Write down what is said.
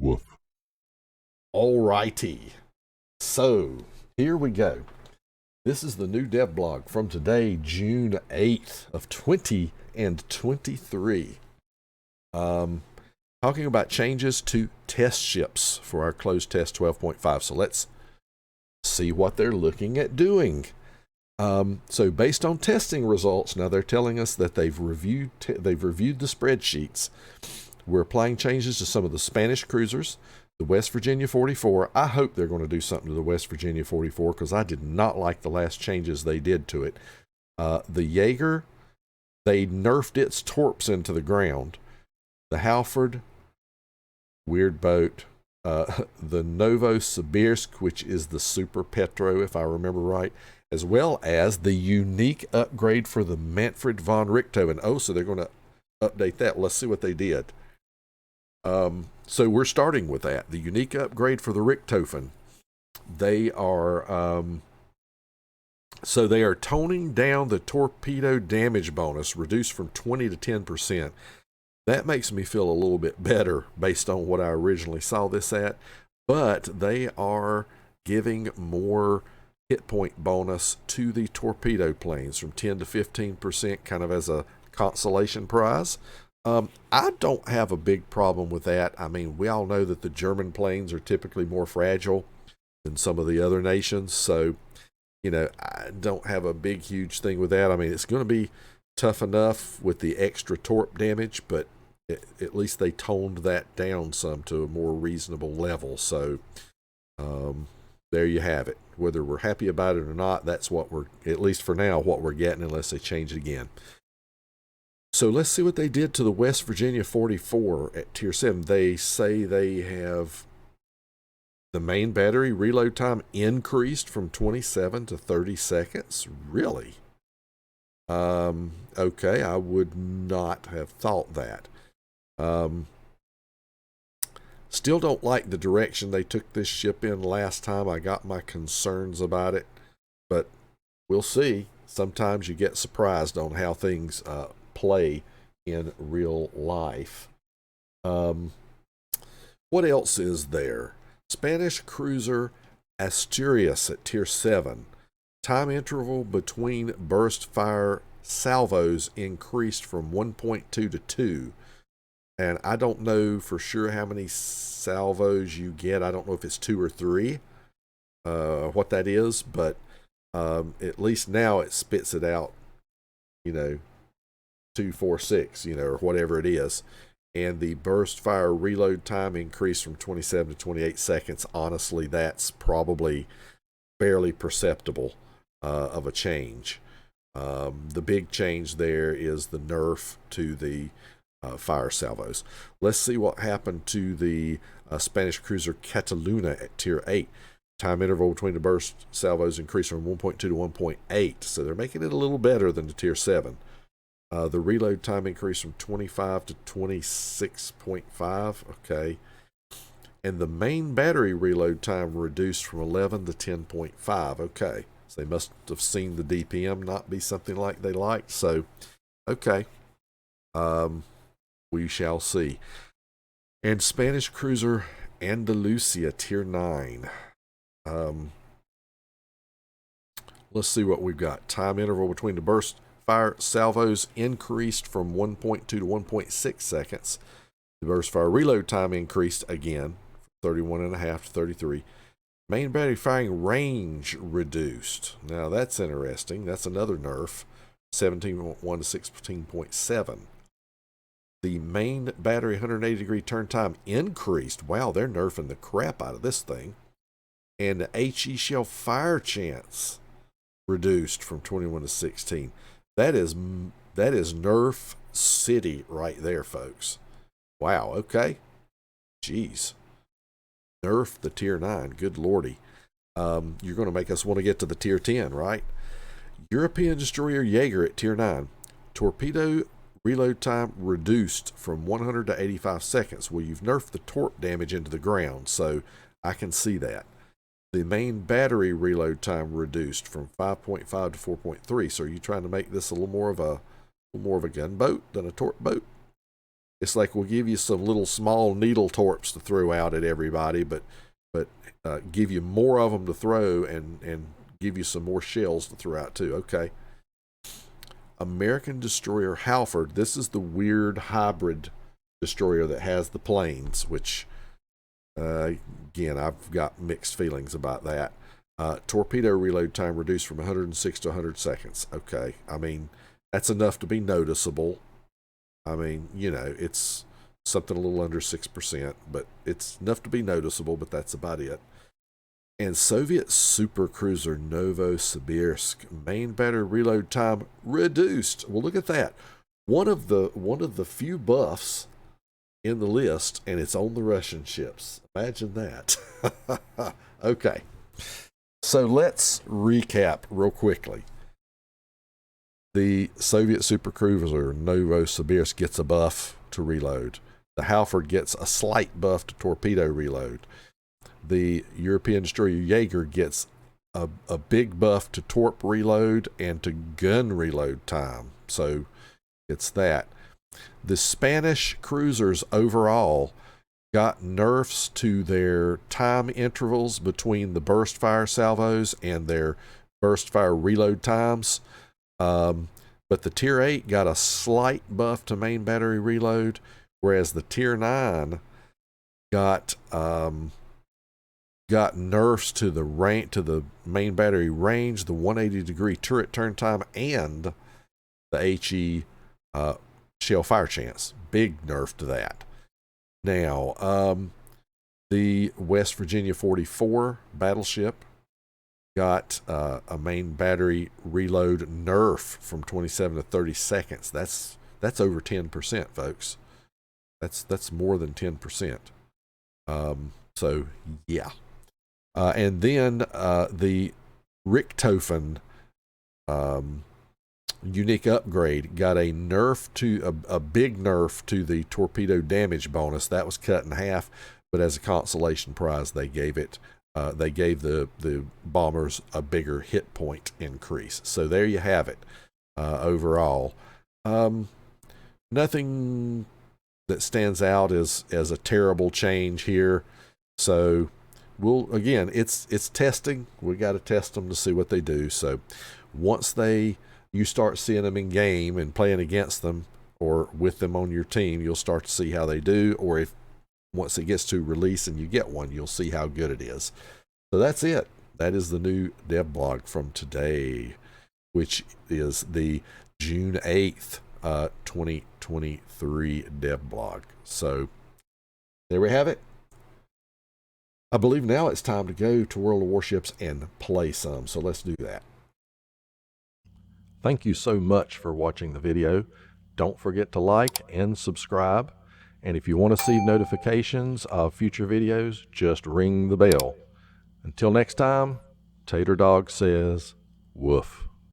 Woof. Alrighty, so here we go. This is the new DevBlog from today, June 8th of 2023. Talking about changes to test ships for our closed test 12.5. So let's see what they're looking at doing. So based on testing results, now they're telling us that they've reviewed the spreadsheets. We're applying changes to some of the Spanish cruisers, the West Virginia 44. I hope they're going to do something to the West Virginia 44 because I did not like the last changes they did to it. The Jäger, they nerfed its torps into the ground. The Halford, weird boat. The Novosibirsk, which is the Super Petro, if I remember right, as well as the unique upgrade for the Manfred von Richthofen. Oh, so they're going to update that. Let's see what they did. So we're starting with that. The unique upgrade for the Richthofen. They are they are toning down the torpedo damage bonus, reduced from 20 to 10%. That makes me feel a little bit better based on what I originally saw this at. But they are giving more hit point bonus to the torpedo planes from 10 to 15%, kind of as a consolation prize. I don't have a big problem with that. I mean, we all know that the German planes are typically more fragile than some of the other nations. So, I don't have a big, huge thing with that. I mean, it's going to be tough enough with the extra torp damage, but at least they toned that down some to a more reasonable level. So, there you have it. Whether we're happy about it or not, that's what we're, at least for now, what we're getting unless they change it again. So let's see what they did to the West Virginia 44 at Tier 7. They say they have the main battery reload time increased from 27 to 30 seconds. Really? Okay, I would not have thought that. Still don't like the direction they took this ship in last time. I got my concerns about it, but we'll see. Sometimes you get surprised on how things play in real life. What else is there? Spanish cruiser Asturias at Tier 7. Time interval between burst fire salvos increased from 1.2 to 2. And I don't know for sure how many salvos you get. I don't know if it's 2 or 3, what that is, but at least now it spits it out, 2, 4, 6, or whatever it is. And the burst fire reload time increased from 27 to 28 seconds. Honestly, that's probably barely perceptible of a change. The big change there is the nerf to the fire salvos. Let's see what happened to the Spanish cruiser Cataluña at Tier 8. Time interval between the burst salvos increased from 1.2 to 1.8, so they're making it a little better than the Tier 7. The reload time increased from 25 to 26.5, okay. And the main battery reload time reduced from 11 to 10.5, okay. So they must have seen the DPM not be something like they liked, so, okay. We shall see. And Spanish cruiser Andalucía, Tier 9. Let's see what we've got. Time interval between the burst fire salvos increased from 1.2 to 1.6 seconds. The burst fire reload time increased again from 31.5 to 33. Main battery firing range reduced. Now that's interesting. That's another nerf. 17.1 to 16.7. The main battery 180 degree turn time increased. Wow, they're nerfing the crap out of this thing. And the HE shell fire chance reduced from 21 to 16. That is Nerf City right there, folks. Wow, okay. Jeez. Nerf the Tier 9. Good lordy. You're going to make us want to get to the Tier 10, right? European destroyer Jäger at Tier 9. Torpedo reload time reduced from 100 to 85 seconds. Well, you've nerfed the torp damage into the ground, so I can see that. The main battery reload time reduced from 5.5 to 4.3. So are you trying to make this a little more of a gunboat than a torp boat? It's like we'll give you some little small needle torps to throw out at everybody, but give you more of them to throw and give you some more shells to throw out too. Okay. American destroyer Halford. This is the weird hybrid destroyer that has the planes, which again, I've got mixed feelings about that. Torpedo reload time reduced from 106 to 100 seconds. Okay. I mean, that's enough to be noticeable. I mean, you know, it's something a little under 6%, but it's enough to be noticeable, but that's about it. And Soviet supercruiser Novosibirsk, main battery reload time reduced. Well, look at that. One of the few buffs in the list, and it's on the Russian ships. Imagine that. Okay. So let's recap real quickly. The Soviet supercruiser Novosibirsk gets a buff to reload. The Halford gets a slight buff to torpedo reload. The European destroyer Jäger gets a big buff to torp reload and to gun reload time. So it's that. The Spanish cruisers overall got nerfs to their time intervals between the burst fire salvos and their burst fire reload times. But the Tier 8 got a slight buff to main battery reload, whereas the Tier 9 got nerfs to the main battery range, the 180-degree turret turn time, and the HE shell fire chance. Big nerf to that. Now, the West Virginia 44 battleship got a main battery reload nerf from 27 to 30 seconds. That's over 10%, folks. That's more than 10%. So yeah. And then the Richthofen unique upgrade got a nerf to a big nerf to the torpedo damage bonus. That was cut in half, but as a consolation prize, they gave it. They gave the bombers a bigger hit point increase. So there you have it. Overall, nothing that stands out as a terrible change here. So again, it's testing. We got to test them to see what they do. So once you start seeing them in game and playing against them or with them on your team, you'll start to see how they do. Or once it gets to release and you get one, you'll see how good it is. So that's it. That is the new DevBlog from today, which is the June 8th, 2023 DevBlog. So there we have it. I believe now it's time to go to World of Warships and play some. So let's do that. Thank you so much for watching the video. Don't forget to like and subscribe. And if you want to receive notifications of future videos, just ring the bell. Until next time, Tater Dawg says, woof.